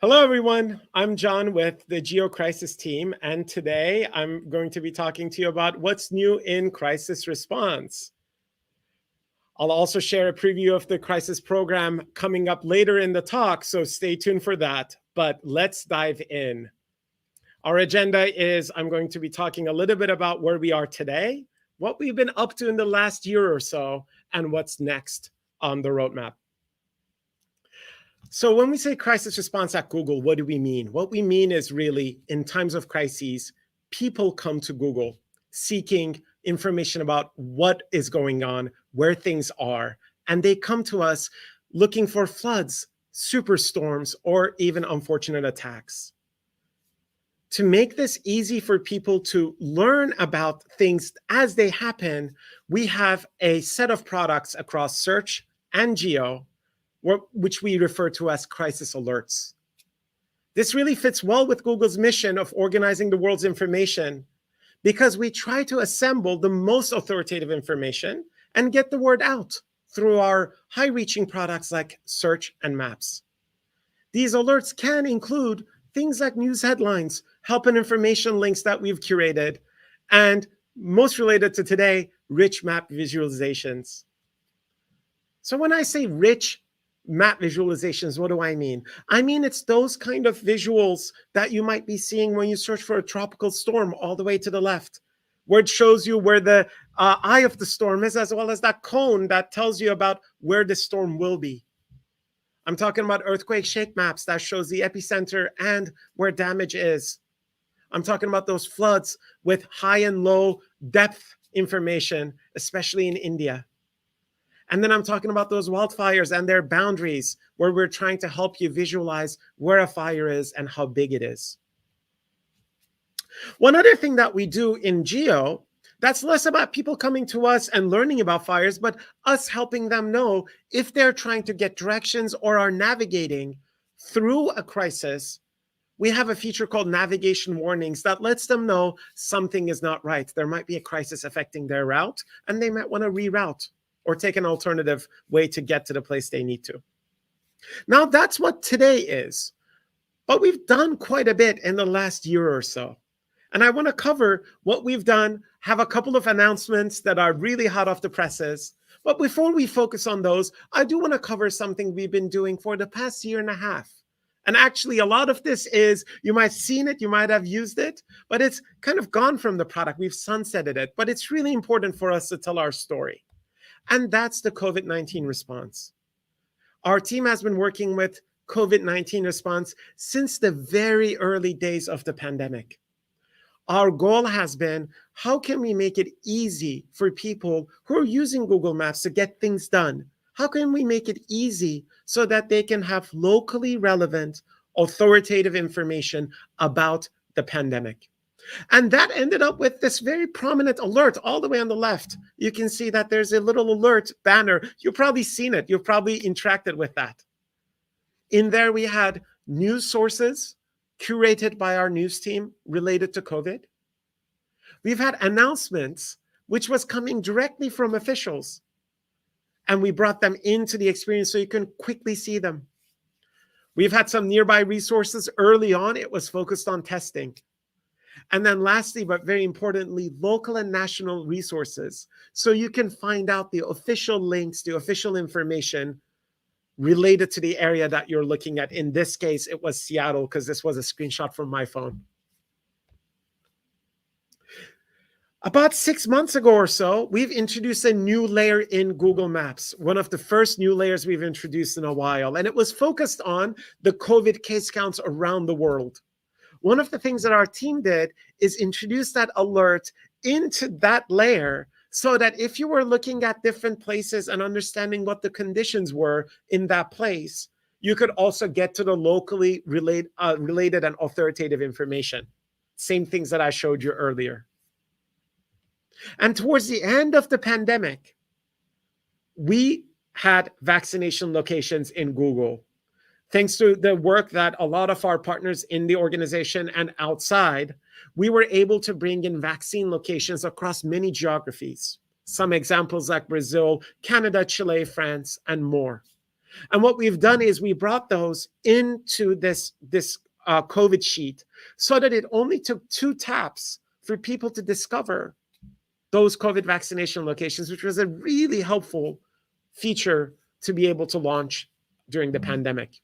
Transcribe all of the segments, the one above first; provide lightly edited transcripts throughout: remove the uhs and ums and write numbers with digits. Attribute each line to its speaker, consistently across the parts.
Speaker 1: Hello, everyone. I'm John with the GeoCrisis team, and today I'm going to be talking to you about what's new in crisis response. I'll also share a preview of the crisis program coming up later in the talk, so stay tuned for that. But let's dive in. Our agenda is I'm going to be talking a little bit about where we are today, what we've been up to in the last year or so, and what's next on the roadmap. So when we say crisis response at Google, what do we mean? What we mean is really in times of crises, people come to Google seeking information about what is going on, where things are, and they come to us looking for floods, superstorms, or even unfortunate attacks. To make this easy for people to learn about things as they happen, we have a set of products across search and geo, which we refer to as crisis alerts. This really fits well with Google's mission of organizing the world's information because we try to assemble the most authoritative information and get the word out through our high-reaching products like search and maps. These alerts can include things like news headlines, help and information links that we've curated, and most related to today, rich map visualizations. So when I say rich map visualizations, what do I mean? I mean, it's those kind of visuals that you might be seeing when you search for a tropical storm all the way to the left, where it shows you where the eye of the storm is, as well as that cone that tells you about where the storm will be. I'm talking about earthquake shake maps that shows the epicenter and where damage is. I'm talking about those floods with high and low depth information, especially in India. And then I'm talking about those wildfires and their boundaries, where we're trying to help you visualize where a fire is and how big it is. One other thing that we do in Geo, that's less about people coming to us and learning about fires, but us helping them know if they're trying to get directions or are navigating through a crisis. We have a feature called navigation warnings that lets them know something is not right. There might be a crisis affecting their route, and they might want to reroute or take an alternative way to get to the place they need to. Now, that's what today is. But we've done quite a bit in the last year or so. And I want to cover what we've done, have a couple of announcements that are really hot off the presses. But before we focus on those, I do want to cover something we've been doing for the past year and a half. And actually, a lot of this is, you might have seen it, you might have used it, but it's kind of gone from the product. We've sunsetted it. But it's really important for us to tell our story. And that's the COVID-19 response. Our team has been working with COVID-19 response since the very early days of the pandemic. Our goal has been, how can we make it easy for people who are using Google Maps to get things done? How can we make it easy so that they can have locally relevant, authoritative information about the pandemic? And that ended up with this very prominent alert all the way on the left. You can see that there's a little alert banner. You've probably seen it. You've probably interacted with that. In there, we had news sources curated by our news team related to COVID. We've had announcements, which was coming directly from officials. And we brought them into the experience so you can quickly see them. We've had some nearby resources. Early on, it was focused on testing. And then lastly, but very importantly, local and national resources. So you can find out the official links, the official information related to the area that you're looking at. In this case, it was Seattle, because this was a screenshot from my phone. About 6 months ago or so, we've introduced a new layer in Google Maps, one of the first new layers we've introduced in a while. And it was focused on the COVID case counts around the world. One of the things that our team did is introduce that alert into that layer so that if you were looking at different places and understanding what the conditions were in that place, you could also get to the locally related and authoritative information. Same things that I showed you earlier. And towards the end of the pandemic, we had vaccination locations in Google. Thanks to the work that a lot of our partners in the organization and outside, we were able to bring in vaccine locations across many geographies. Some examples like Brazil, Canada, Chile, France, and more. And what we've done is we brought those into this COVID sheet so that it only took 2 taps for people to discover those COVID vaccination locations, which was a really helpful feature to be able to launch during the pandemic.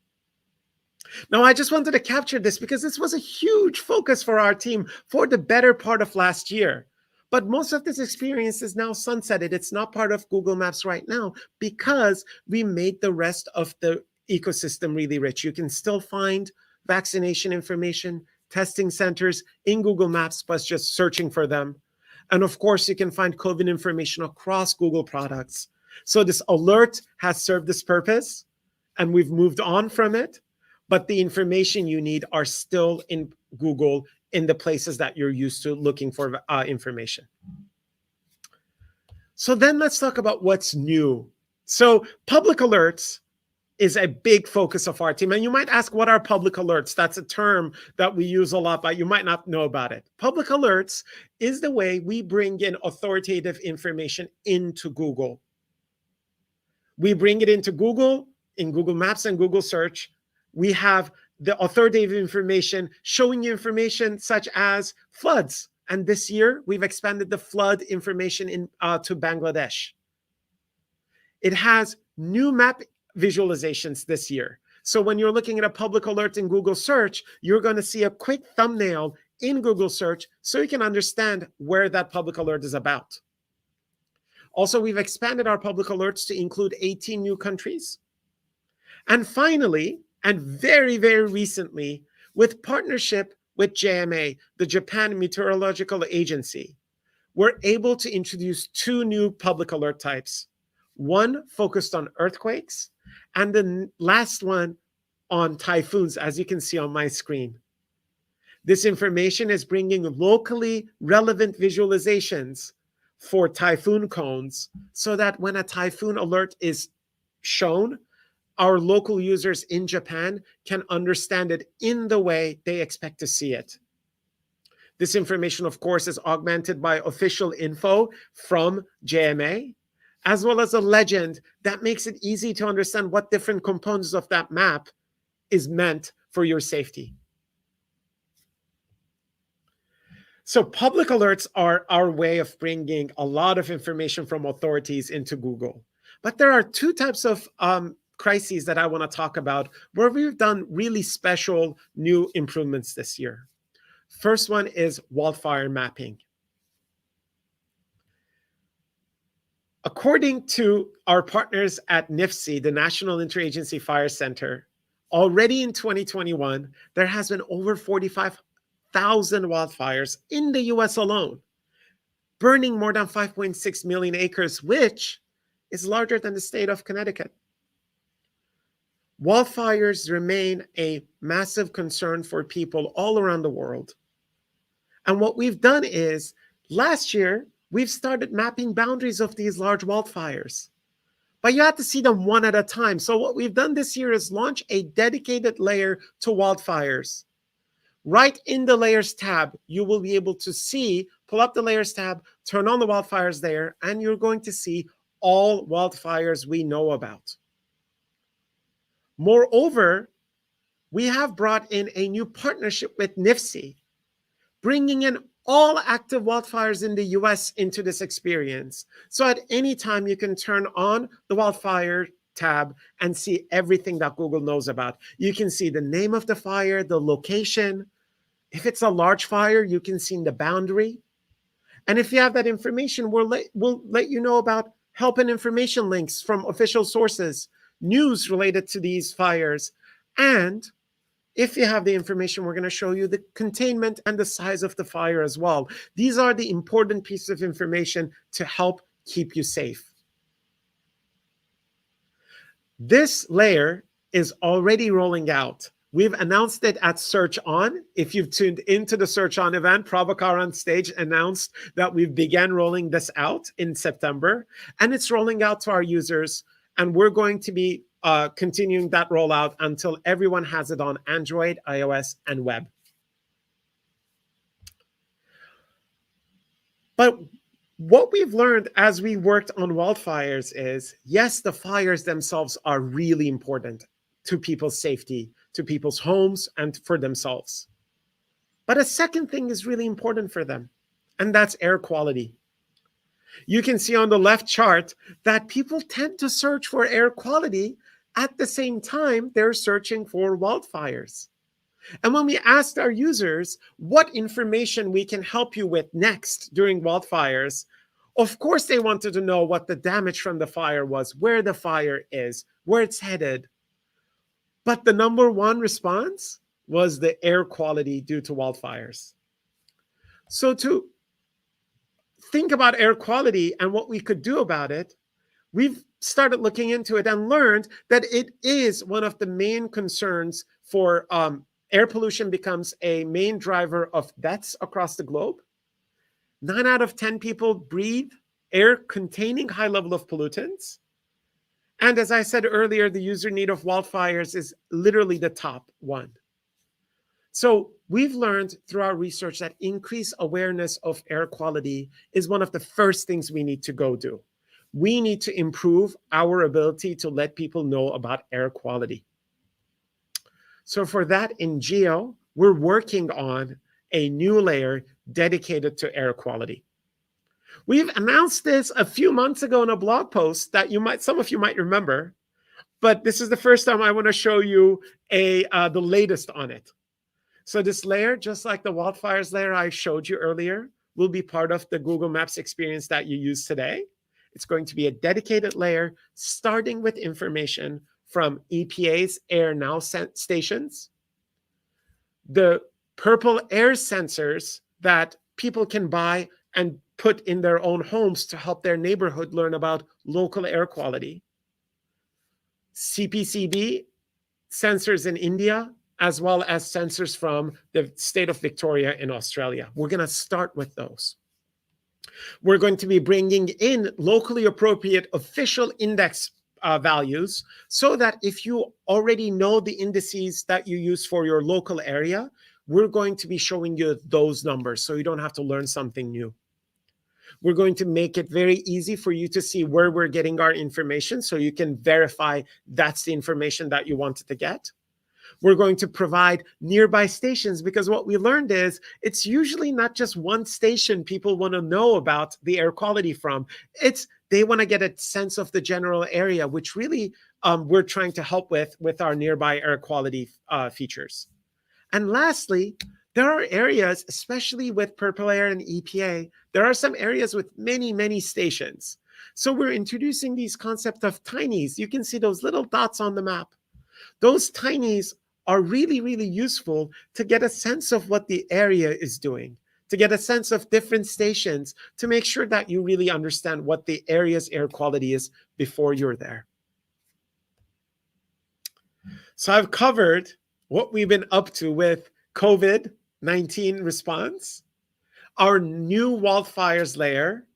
Speaker 1: Now, I just wanted to capture this because this was a huge focus for our team for the better part of last year. But most of this experience is now sunsetted. It's not part of Google Maps right now because we made the rest of the ecosystem really rich. You can still find vaccination information, testing centers in Google Maps, but just searching for them. And of course, you can find COVID information across Google products. So this alert has served this purpose, and we've moved on from it. But the information you need are still in Google in the places that you're used to looking for information. So then let's talk about what's new. So public alerts is a big focus of our team. And you might ask, what are public alerts? That's a term that we use a lot, but you might not know about it. Public alerts is the way we bring in authoritative information into Google. We bring it into Google, in Google Maps and Google Search. We have the authoritative information showing you information such as floods. And this year, we've expanded the flood information to Bangladesh. It has new map visualizations this year. So when you're looking at a public alert in Google Search, you're going to see a quick thumbnail in Google Search so you can understand where that public alert is about. Also, we've expanded our public alerts to include 18 new countries. And finally, and very, very recently, with partnership with JMA, the Japan Meteorological Agency, we're able to introduce 2 new public alert types. One focused on earthquakes, and the last one on typhoons, as you can see on my screen. This information is bringing locally relevant visualizations for typhoon cones so that when a typhoon alert is shown, our local users in Japan can understand it in the way they expect to see it. This information, of course, is augmented by official info from JMA, as well as a legend that makes it easy to understand what different components of that map is meant for your safety. So public alerts are our way of bringing a lot of information from authorities into Google. But there are 2 types of crises that I want to talk about where we've done really special new improvements this year. First one is wildfire mapping. According to our partners at NIFC, the National Interagency Fire Center, already in 2021, there has been over 45,000 wildfires in the US alone, burning more than 5.6 million acres, which is larger than the state of Connecticut. Wildfires remain a massive concern for people all around the world. And what we've done is, last year, we've started mapping boundaries of these large wildfires. But you have to see them one at a time. So what we've done this year is launch a dedicated layer to wildfires. Right in the Layers tab, you will be able to see, pull up the Layers tab, turn on the wildfires there, and you're going to see all wildfires we know about. Moreover, we have brought in a new partnership with NIFC, bringing in all active wildfires in the US into this experience. So at any time, you can turn on the wildfire tab and see everything that Google knows about. You can see the name of the fire, the location. If it's a large fire, you can see the boundary. And if you have that information, we'll let you know about help and information links from official sources, news related to these fires. And if you have the information, we're going to show you the containment and the size of the fire as well. These are the important pieces of information to help keep you safe. This layer is already rolling out. We've announced it at Search On. If you've tuned into the Search On event, Prabhakar on stage announced that we've began rolling this out in September, and it's rolling out to our users. And we're going to be continuing that rollout until everyone has it on Android, iOS, and web. But What we've learned as we worked on wildfires is, yes, the fires themselves are really important to people's safety, to people's homes, and for themselves. But a second thing is really important for them, and that's air quality. You can see on the left chart that people tend to search for air quality at the same time they're searching for wildfires. And when we asked our users what information we can help you with next during wildfires, of course, they wanted to know what the damage from the fire was, where the fire is, where it's headed. But the number one response was the air quality due to wildfires. So to think about air quality and what we could do about it, we've started looking into it and learned that it is one of the main concerns for air pollution becomes a main driver of deaths across the globe. 9 out of 10 people breathe air containing high level of pollutants. And as I said earlier, the user need of wildfires is literally the top one. So we've learned through our research that increased awareness of air quality is one of the first things we need to go do. We need to improve our ability to let people know about air quality. So for that in Geo, we're working on a new layer dedicated to air quality. We've announced this a few months ago in a blog post that some of you might remember, but this is the first time I want to show you the latest on it. So this layer, just like the wildfires layer I showed you earlier, will be part of the Google Maps experience that you use today. It's going to be a dedicated layer starting with information from EPA's Air Now stations, the purple air sensors that people can buy and put in their own homes to help their neighborhood learn about local air quality, CPCB sensors in India, as well as sensors from the state of Victoria in Australia. We're going to start with those. We're going to be bringing in locally appropriate official index values so that if you already know the indices that you use for your local area, we're going to be showing you those numbers so you don't have to learn something new. We're going to make it very easy for you to see where we're getting our information so you can verify that's the information that you wanted to get. We're going to provide nearby stations because what we learned is it's usually not just one station people want to know about the air quality from. They want to get a sense of the general area, which really we're trying to help with our nearby air quality features. And lastly, there are areas, especially with Purple Air and EPA, there are some areas with many, many stations. So we're introducing these concept of tinies. You can see those little dots on the map. Those tinies are really, really useful to get a sense of what the area is doing, to get a sense of different stations, to make sure that you really understand what the area's air quality is before you're there. So I've covered what we've been up to with COVID-19 response, our new wildfires layer,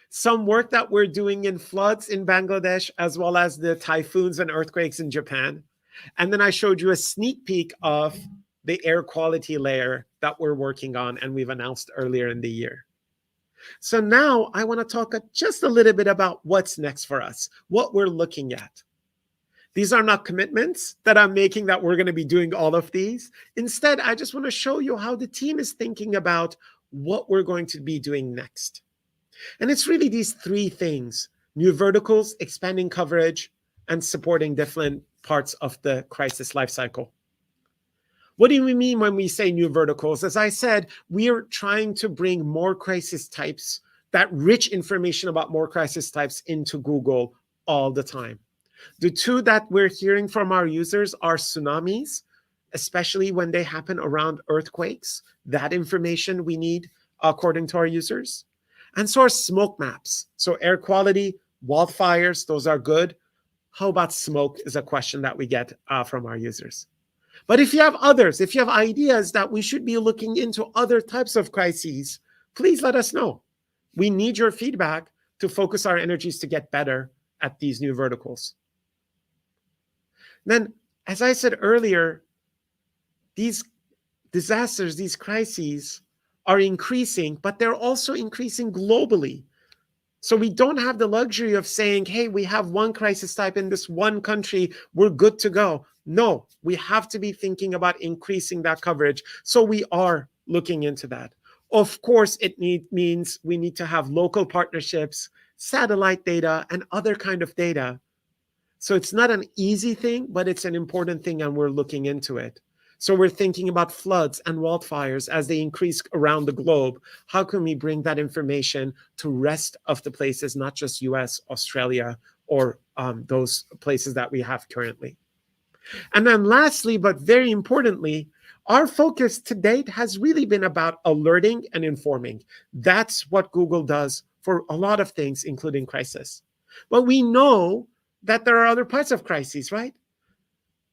Speaker 1: some work that we're doing in floods in Bangladesh, as well as the typhoons and earthquakes in Japan. And then I showed you a sneak peek of the air quality layer that we're working on and we've announced earlier in the year. So now I want to talk just a little bit about what's next for us, what we're looking at. These are not commitments that I'm making that we're going to be doing all of these. Instead, I just want to show you how the team is thinking about what we're going to be doing next. And it's really these three things: new verticals, expanding coverage, and supporting different parts of the crisis lifecycle. What do we mean when we say new verticals? As I said, we are trying to bring more crisis types, that rich information about more crisis types into Google all the time. The two that we're hearing from our users are tsunamis, especially when they happen around earthquakes. That information we need according to our users. And so are smoke maps. So air quality, wildfires, those are good. How about smoke is a question that we get from our users. But if you have others, if you have ideas that we should be looking into other types of crises, please let us know. We need your feedback to focus our energies to get better at these new verticals. Then, as I said earlier, these disasters, these crises are increasing, but they're also increasing globally. So we don't have the luxury of saying, hey, we have one crisis type in this one country, we're good to go. No, we have to be thinking about increasing that coverage. So we are looking into that. Of course, it means we need to have local partnerships, satellite data, and other kind of data. So it's not an easy thing, but it's an important thing, and we're looking into it. So we're thinking about floods and wildfires as they increase around the globe. How can we bring that information to rest of the places, not just US, Australia, or those places that we have currently? And then lastly, but very importantly, our focus to date has really been about alerting and informing. That's what Google does for a lot of things, including crisis. But we know that there are other parts of crises, right?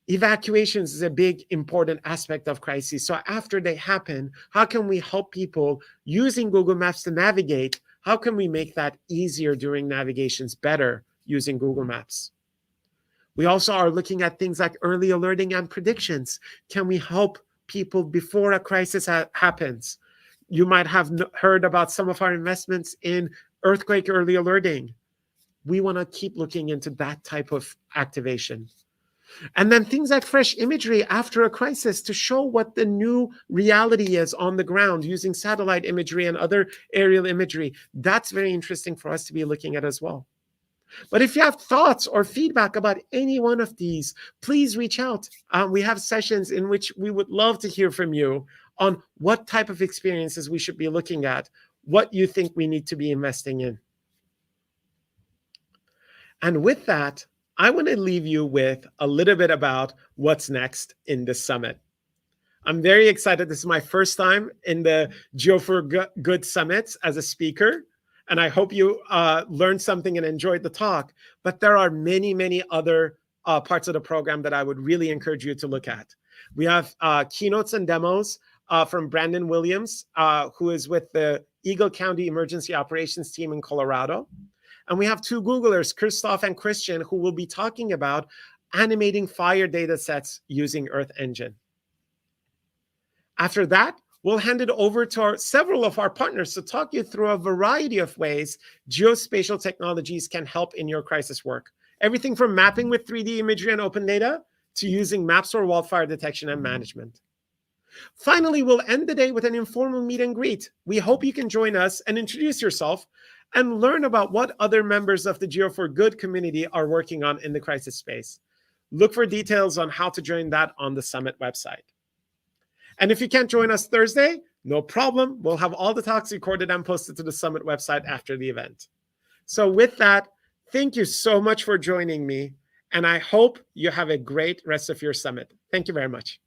Speaker 1: Evacuations is a big, important aspect of crises. So after they happen, how can we help people using Google Maps to navigate? How can we make that easier during navigations better using Google Maps? We also are looking at things like early alerting and predictions. Can we help people before a crisis happens? You might have heard about some of our investments in earthquake early alerting. We want to keep looking into that type of activation. And then things like fresh imagery after a crisis to show what the new reality is on the ground using satellite imagery and other aerial imagery. That's very interesting for us to be looking at as well. But if you have thoughts or feedback about any one of these, please reach out. We have sessions in which we would love to hear from you on what type of experiences we should be looking at, what you think we need to be investing in. And with that, I want to leave you with a little bit about what's next in this summit. I'm very excited. This is my first time in the Geo for Good Summits as a speaker. And I hope you learned something and enjoyed the talk. But there are many, many other parts of the program that I would really encourage you to look at. We have keynotes and demos from Brandon Williams, who is with the Eagle County Emergency Operations Team in Colorado. And we have two Googlers, Christoph and Christian, who will be talking about animating fire data sets using Earth Engine. After that, we'll hand it over to several of our partners to talk you through a variety of ways geospatial technologies can help in your crisis work. Everything from mapping with 3D imagery and open data to using maps for wildfire detection and management. Finally, we'll end the day with an informal meet and greet. We hope you can join us and introduce yourself and learn about what other members of the Geo for Good community are working on in the crisis space. Look for details on how to join that on the summit website. And if you can't join us Thursday, no problem. We'll have all the talks recorded and posted to the summit website after the event. So with that, thank you so much for joining me. And I hope you have a great rest of your summit. Thank you very much.